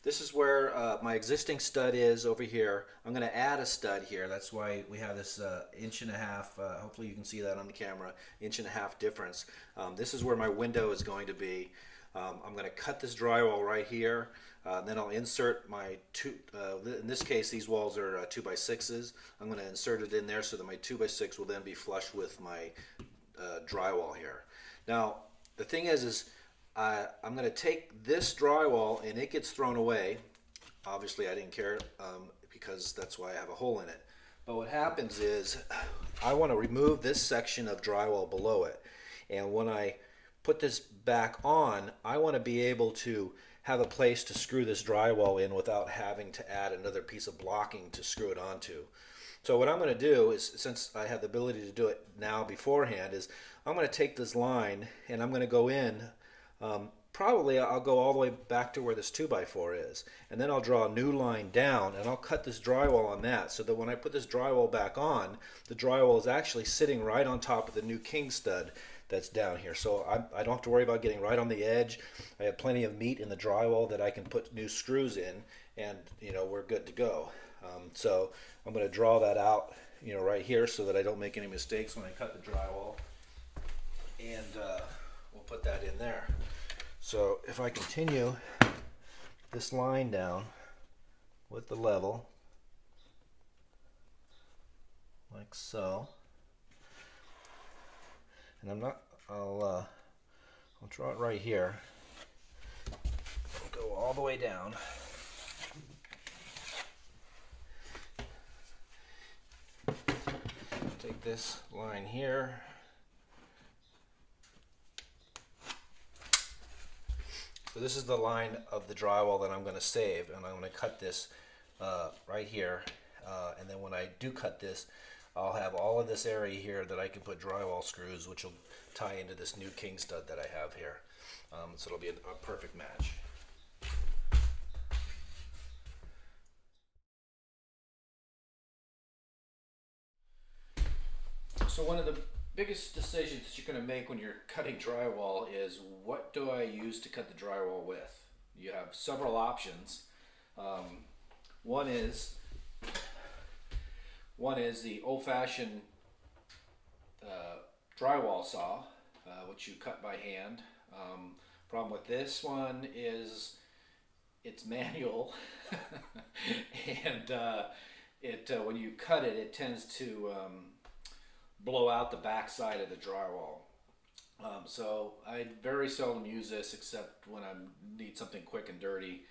This is where my existing stud is over here. I'm going to add a stud here. That's why we have this inch and a half, hopefully you can see that on the camera, inch and a half difference. This is where my window is going to be. I'm going to cut this drywall right here. Then I'll insert my in this case these walls are 2x6s. I'm going to insert it in there so that my 2x6 will then be flush with my drywall here. Now the thing is I'm going to take this drywall and it gets thrown away. Obviously I didn't care because that's why I have a hole in it. But what happens is I want to remove this section of drywall below it. And when I put this back on, I want to be able to have a place to screw this drywall in without having to add another piece of blocking to screw it onto. So what I'm going to do is, since I have the ability to do it now beforehand, is I'm going to take this line and I'm going to go in. Probably I'll go all the way back to where this 2x4 is, and then I'll draw a new line down and I'll cut this drywall on that so that when I put this drywall back on, the drywall is actually sitting right on top of the new king stud that's down here. So I don't have to worry about getting right on the edge. I have plenty of meat in the drywall that I can put new screws in, and we're good to go. So I'm going to draw that out right here so that I don't make any mistakes when I cut the drywall, and we'll put that in there. So if I continue this line down with the level, like so, and I'll draw it right here. I'll go all the way down. Take this line here. So this is the line of the drywall that I'm going to save, and I'm going to cut this right here, and then when I do cut this, I'll have all of this area here that I can put drywall screws, which will tie into this new king stud that I have here. So it'll be a perfect match. So one of the biggest decisions that you're going to make when you're cutting drywall is, what do I use to cut the drywall with? You have several options. One is the old-fashioned drywall saw, which you cut by hand. Problem with this one is it's manual, and when you cut it, it tends to blow out the back side of the drywall. So I very seldom use this except when I need something quick and dirty,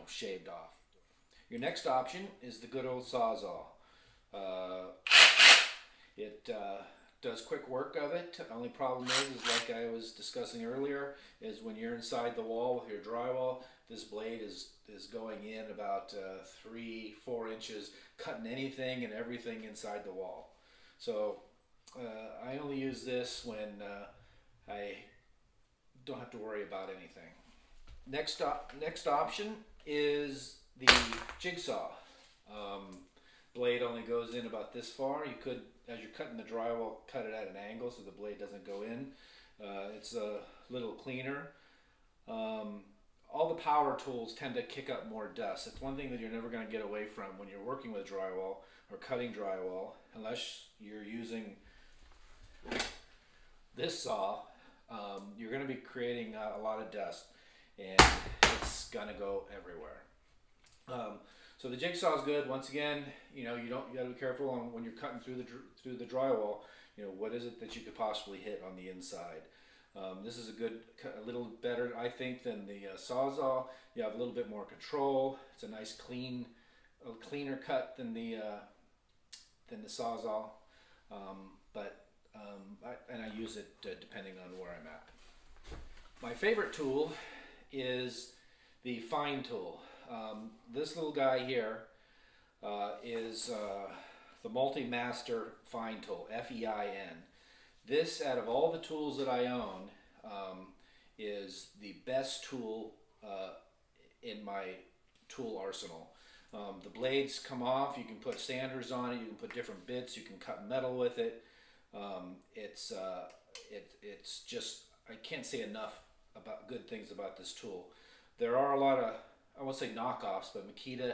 shaved off. Your next option is the good old Sawzall. It does quick work of it. The only problem is like I was discussing earlier, is when you're inside the wall with your drywall, this blade is going in about 3-4 inches, cutting anything and everything inside the wall. So I only use this when I don't have to worry about anything. Next option is the jigsaw. Blade only goes in about this far. You could, as you're cutting the drywall, cut it at an angle so the blade doesn't go in. It's a little cleaner. All the power tools tend to kick up more dust. It's one thing that you're never going to get away from when you're working with drywall or cutting drywall, unless you're using this saw. You're going to be creating a lot of dust, and it's going to go everywhere. So the jigsaw is good. Once again, you got to be careful on when you're cutting through the drywall. What is it that you could possibly hit on the inside? This is a little better, I think, than the Sawzall. You have a little bit more control. It's a nice cleaner cut than the Sawzall. And I use it depending on where I'm at. My favorite tool is the fine tool. This little guy here is the Multi-Master Fine Tool, F-E-I-N. This, out of all the tools that I own, is the best tool in my tool arsenal. The blades come off, you can put sanders on it, you can put different bits, you can cut metal with it. It's just, I can't say enough about good things about this tool. there are a lot of, I won't say knockoffs, but Makita,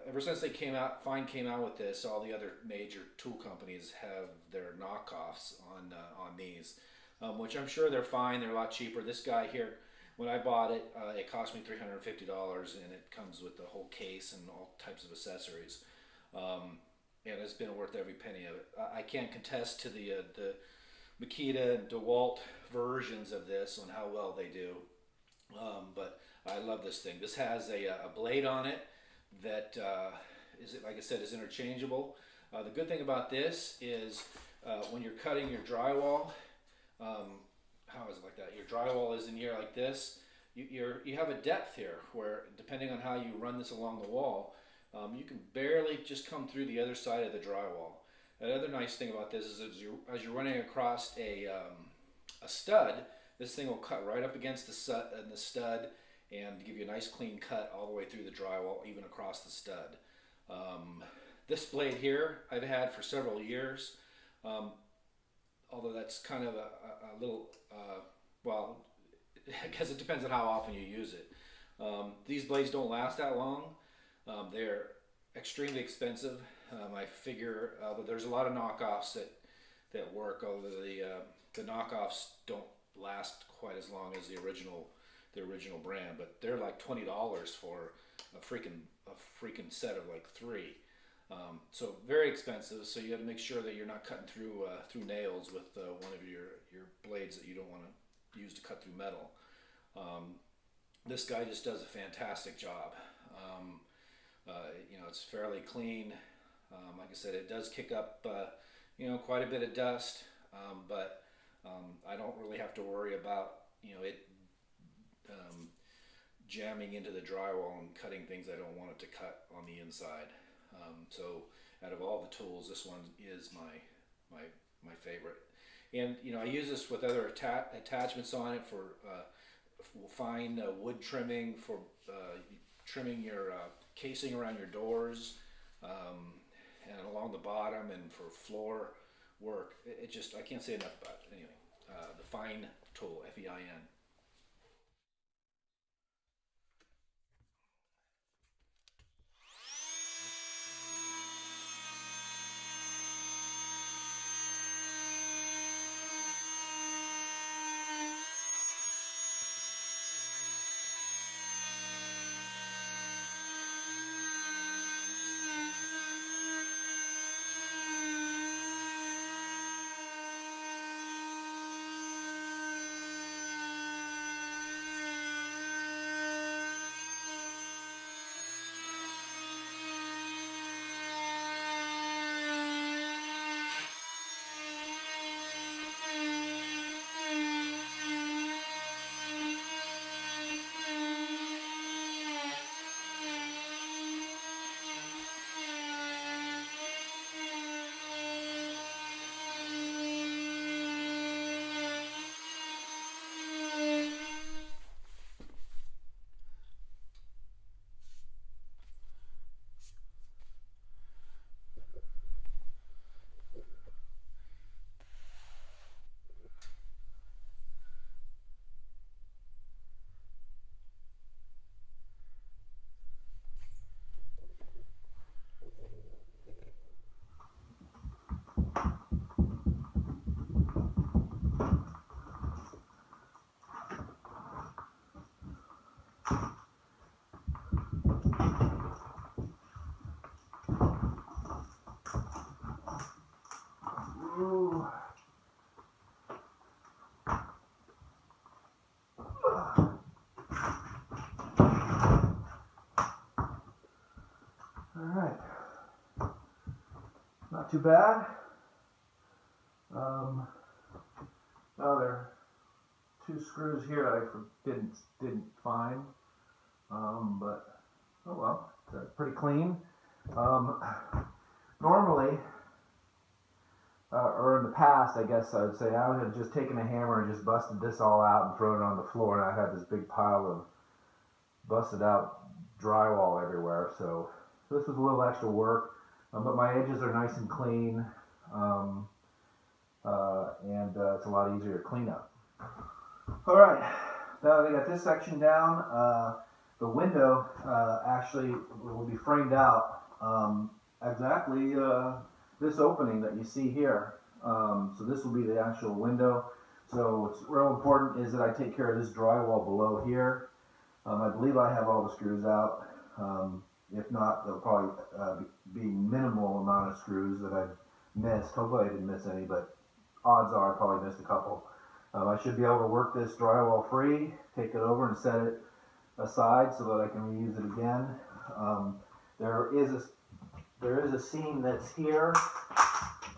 ever since they came out, Fine came out with this, all the other major tool companies have their knockoffs on these, which I'm sure they're fine. They're a lot cheaper. This guy here, when I bought it, it cost me $350, and it comes with the whole case and all types of accessories. And it's been worth every penny of it. I can't contest to the Makita and DeWalt versions of this on how well they do, but I love this thing. This has a blade on it that is, like I said, is interchangeable. The good thing about this is when you're cutting your drywall, how is it like that? Your drywall is in here like this. You have a depth here where, depending on how you run this along the wall, you can barely just come through the other side of the drywall. The other nice thing about this is as you're running across a stud, this thing will cut right up against the stud and give you a nice clean cut all the way through the drywall, even across the stud. This blade here I've had for several years, although that's kind of a little, well, I guess it depends on how often you use it. These blades don't last that long. They're extremely expensive. I figure there's a lot of knockoffs that work, although the knockoffs don't last quite as long as the original brand. But they're like $20 for a freaking set of like 3. So very expensive. So you got to make sure that you're not cutting through nails with one of your blades that you don't want to use to cut through metal. This guy just does a fantastic job. You know, it's fairly clean. Like I said, it does kick up, you know, quite a bit of dust, but I don't really have to worry about, you know, it jamming into the drywall and cutting things I don't want it to cut on the inside. So out of all the tools, this one is my favorite. And you know, I use this with other attachments on it for fine wood trimming, for trimming your casing around your doors, and along the bottom, and for floor work. It just, I can't say enough about it. Anyway, the Fine tool, F-E-I-N. Alright, not too bad. Oh, there are 2 screws here that I didn't find, but oh well, they're pretty clean. Normally, or in the past, I guess I would say, I would have just taken a hammer and just busted this all out and thrown it on the floor, and I had this big pile of busted out drywall everywhere. So this was a little extra work, but my edges are nice and clean, and it's a lot easier to clean up. All right, now that I got this section down, the window actually will be framed out exactly this opening that you see here. So this will be the actual window. So what's real important is that I take care of this drywall below here. I believe I have all the screws out. If not, there'll probably be minimal amount of screws that I've missed. Hopefully I didn't miss any, but odds are I probably missed a couple. I should be able to work this drywall free, take it over and set it aside so that I can reuse it again. There is a seam that's here.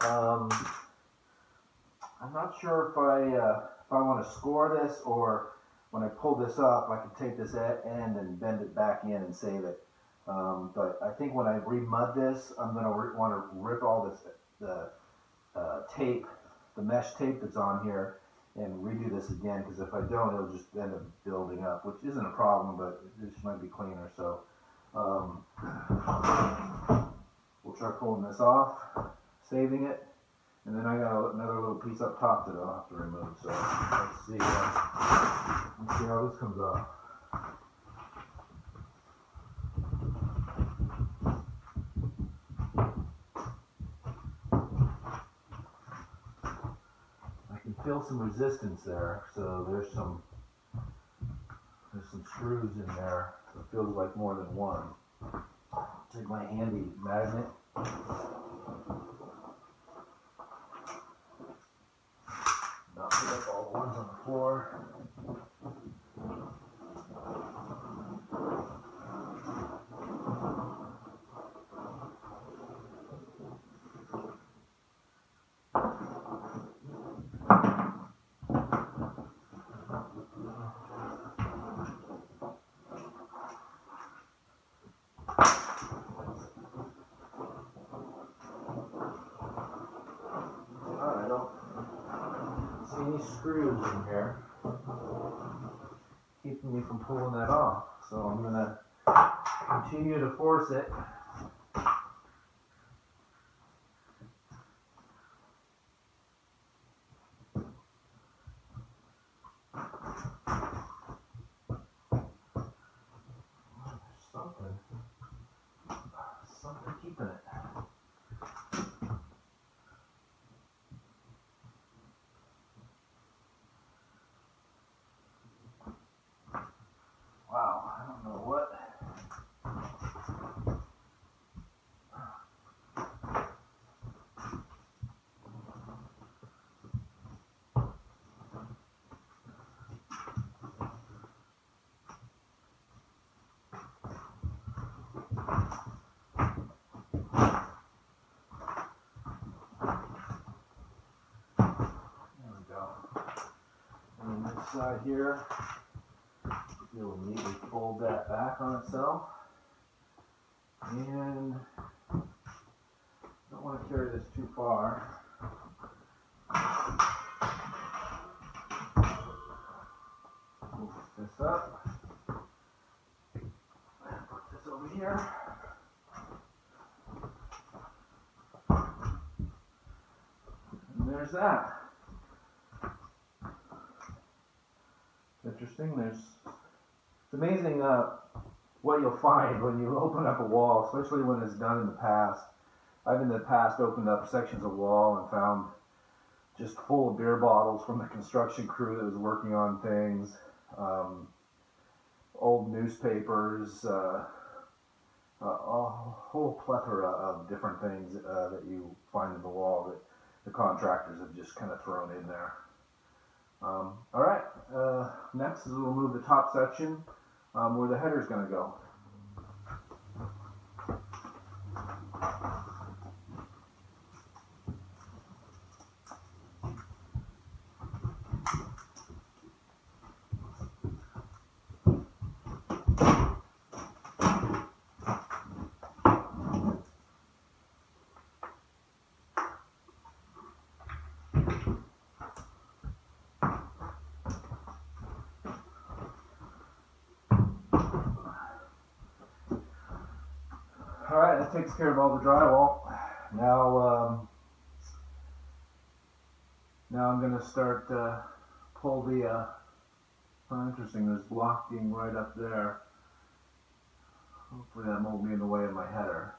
I'm not sure if I want to score this, or when I pull this up, I can take this end and bend it back in and save it. But I think when I remud this, I'm going to want to rip all the tape, the mesh tape that's on here, and redo this again, because if I don't, it'll just end up building up, which isn't a problem, but it just might be cleaner. So we'll try pulling this off, saving it, and then I got another little piece up top that I'll have to remove. So let's see how this comes off. Feel some resistance there, so there's some screws in there. So it feels like more than one. Take my handy magnet. Now pick up all the ones on the floor. Any screws in here keeping me from pulling that off, so I'm going to continue to force it. Something keeping it. Wow, I don't know what. There we go. And this side here. You'll neatly fold that back on itself, and don't want to carry this too far. Move this up, and put this over here. And there's that. Interesting. It's amazing what you'll find when you open up a wall, especially when it's done in the past. I've in the past opened up sections of wall and found just full of beer bottles from the construction crew that was working on things, old newspapers, a whole plethora of different things that you find in the wall that the contractors have just kind of thrown in there. Alright, next is we'll move the top section where the header is going to go. Alright, that takes care of all the drywall. Now I'm going to start pull the So interesting, this block being right up there. Hopefully that won't be in the way of my header.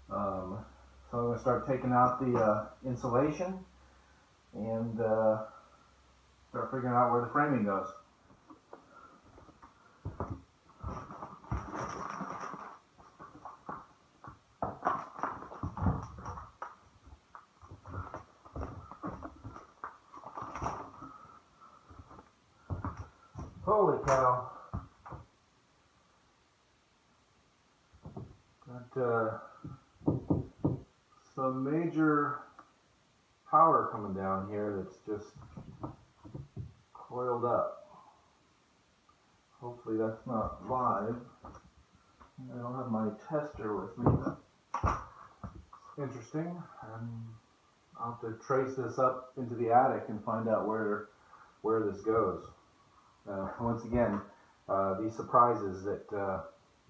So I'm going to start taking out the insulation and start figuring out where the framing goes. Holy cow. Got some major power coming down here that's just coiled up. Hopefully that's not live. I don't have my tester with me. It's interesting. I'll have to trace this up into the attic and find out where this goes. Once again, these surprises that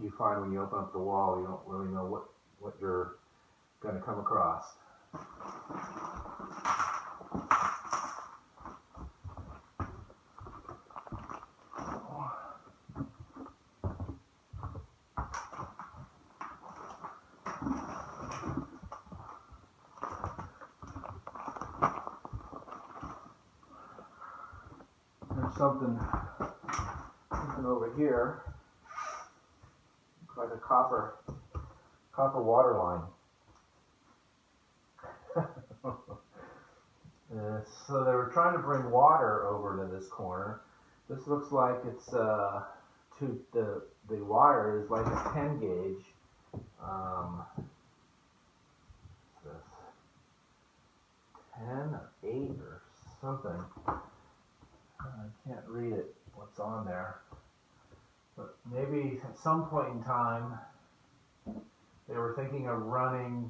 you find when you open up the wall, you don't really know what you're going to come across. There's something over here. Looks like a copper water line. So they were trying to bring water over to this corner. This looks like it's the wire is like a 10 gauge. This 10 or 8 or something. I can't read it, what's on there. But maybe at some point in time, they were thinking of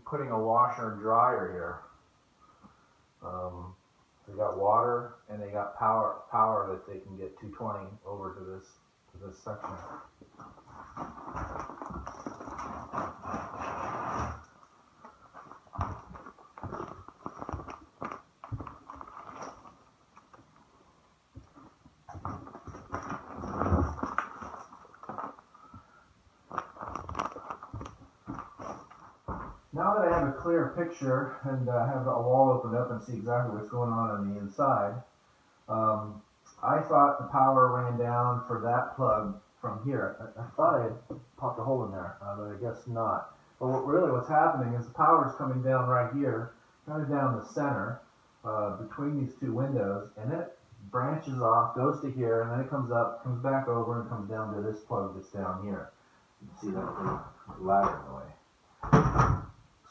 putting a washer and dryer here. They got water and they got power that they can get 220 over to this section. Now that I have a clear picture and have a wall opened up and see exactly what's going on the inside, I thought the power ran down for that plug from here. I thought I had popped a hole in there, but I guess not. But what's happening is the power is coming down right here, kind of down the center, between these two windows, and it branches off, goes to here, and then it comes up, comes back over, and comes down to this plug that's down here. You can see that little ladder in the way.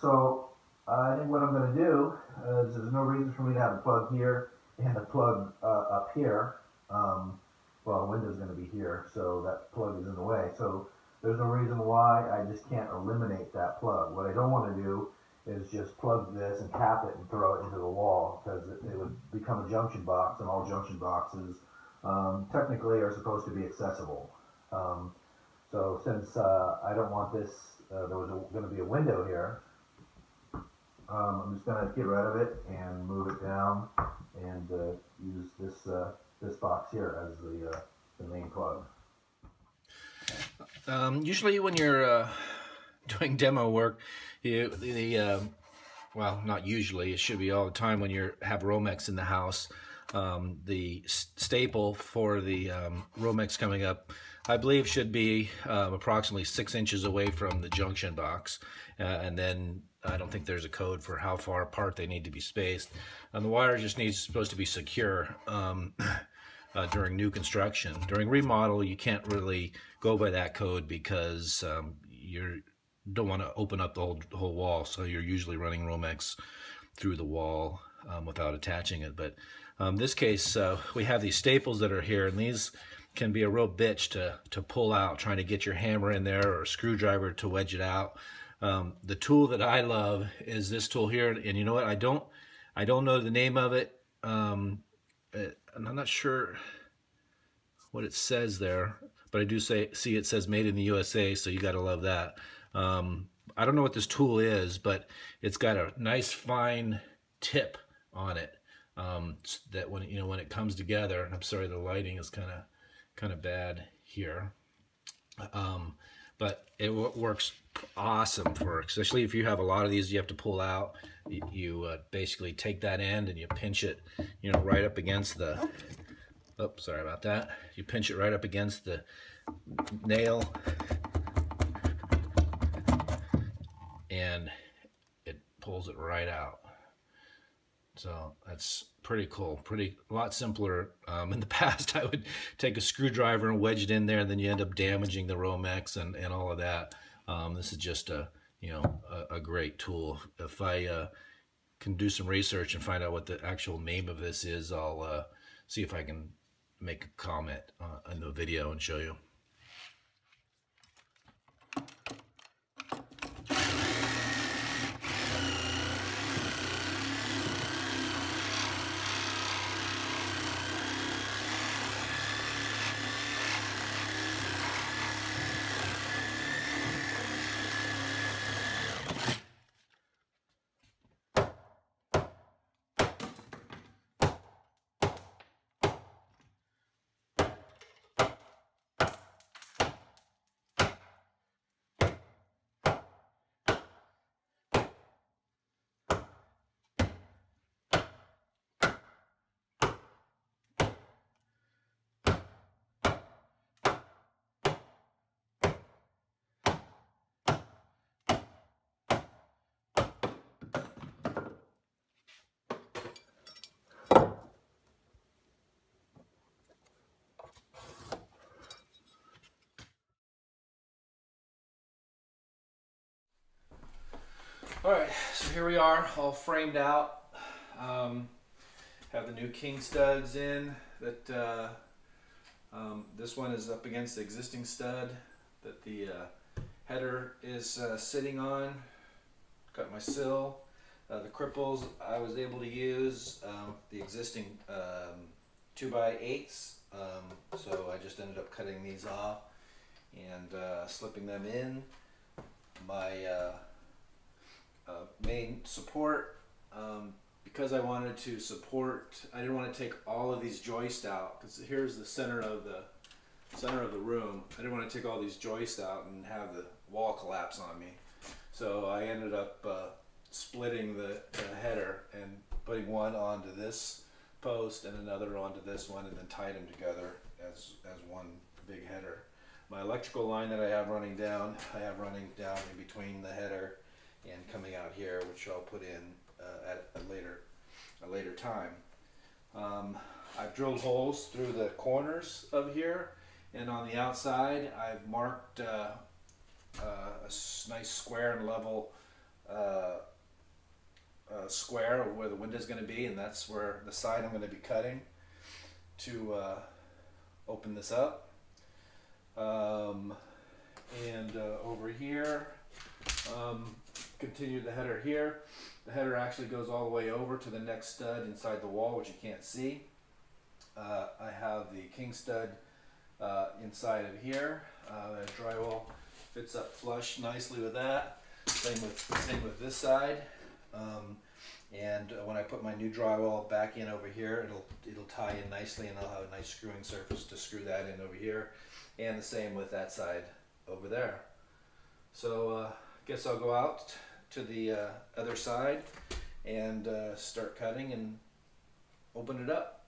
So I think what I'm going to do is there's no reason for me to have a plug here and a plug up here. Well, the window's going to be here, so that plug is in the way. So there's no reason why I just can't eliminate that plug. What I don't want to do is just plug this and cap it and throw it into the wall, because it would become a junction box, and all junction boxes technically are supposed to be accessible. So since I don't want this, there was going to be a window here, I'm just going to get rid of it and move it down and use this box here as the main plug. Usually when you're doing demo work, well, not usually, it should be all the time when you have Romex in the house, the staple for the Romex coming up, I believe, should be approximately 6 inches away from the junction box, and then I don't think there's a code for how far apart they need to be spaced. And the wire just supposed to be secure during new construction. During remodel, you can't really go by that code because you don't want to open up the whole wall, so you're usually running Romex through the wall without attaching it. But in this case, we have these staples that are here, and these can be a real bitch to pull out, trying to get your hammer in there or a screwdriver to wedge it out. The tool that I love is this tool here, and you know what? I don't know the name of it, and I'm not sure what it says there, but I do see it says made in the USA, so you got to love that. I don't know what this tool is, but it's got a nice fine tip on it, that when it comes together, and I'm sorry the lighting is kind of kind of bad here. But it works awesome for, especially if you have a lot of these you have to pull out. You basically take that end and you pinch it, you know, right up against the, oops, sorry about that. You pinch it right up against the nail, and it pulls it right out. So that's pretty cool, a lot simpler. In the past, I would take a screwdriver and wedge it in there, and then you end up damaging the Romex and all of that. This is just a, you know, a great tool. If I can do some research and find out what the actual name of this is, I'll see if I can make a comment in the video and show you. All right, so here we are, all framed out. Have the new king studs in. That this one is up against the existing stud that the header is sitting on. Got my sill. The cripples I was able to use the existing 2x8s, so I just ended up cutting these off and slipping them in. My main support, because I wanted to support, I didn't want to take all of these joists out, because here's the center of the room. I didn't want to take all these joists out and have the wall collapse on me. So I ended up splitting the header and putting one onto this post and another onto this one, and then tied them together as one big header. My electrical line that I have running down in between the header and coming out here, which I'll put in at a later time. I've drilled holes through the corners of here, and on the outside I've marked a nice square and level square of where the window is going to be, and that's where the side I'm going to be cutting to open this up. And over here, continue the header here. The header actually goes all the way over to the next stud inside the wall, which you can't see. I have the king stud inside of here. The drywall fits up flush nicely with that. Same with this side. And when I put my new drywall back in over here, it'll tie in nicely, and I'll have a nice screwing surface to screw that in over here. And the same with that side over there. So guess I'll go out to the other side and start cutting and open it up.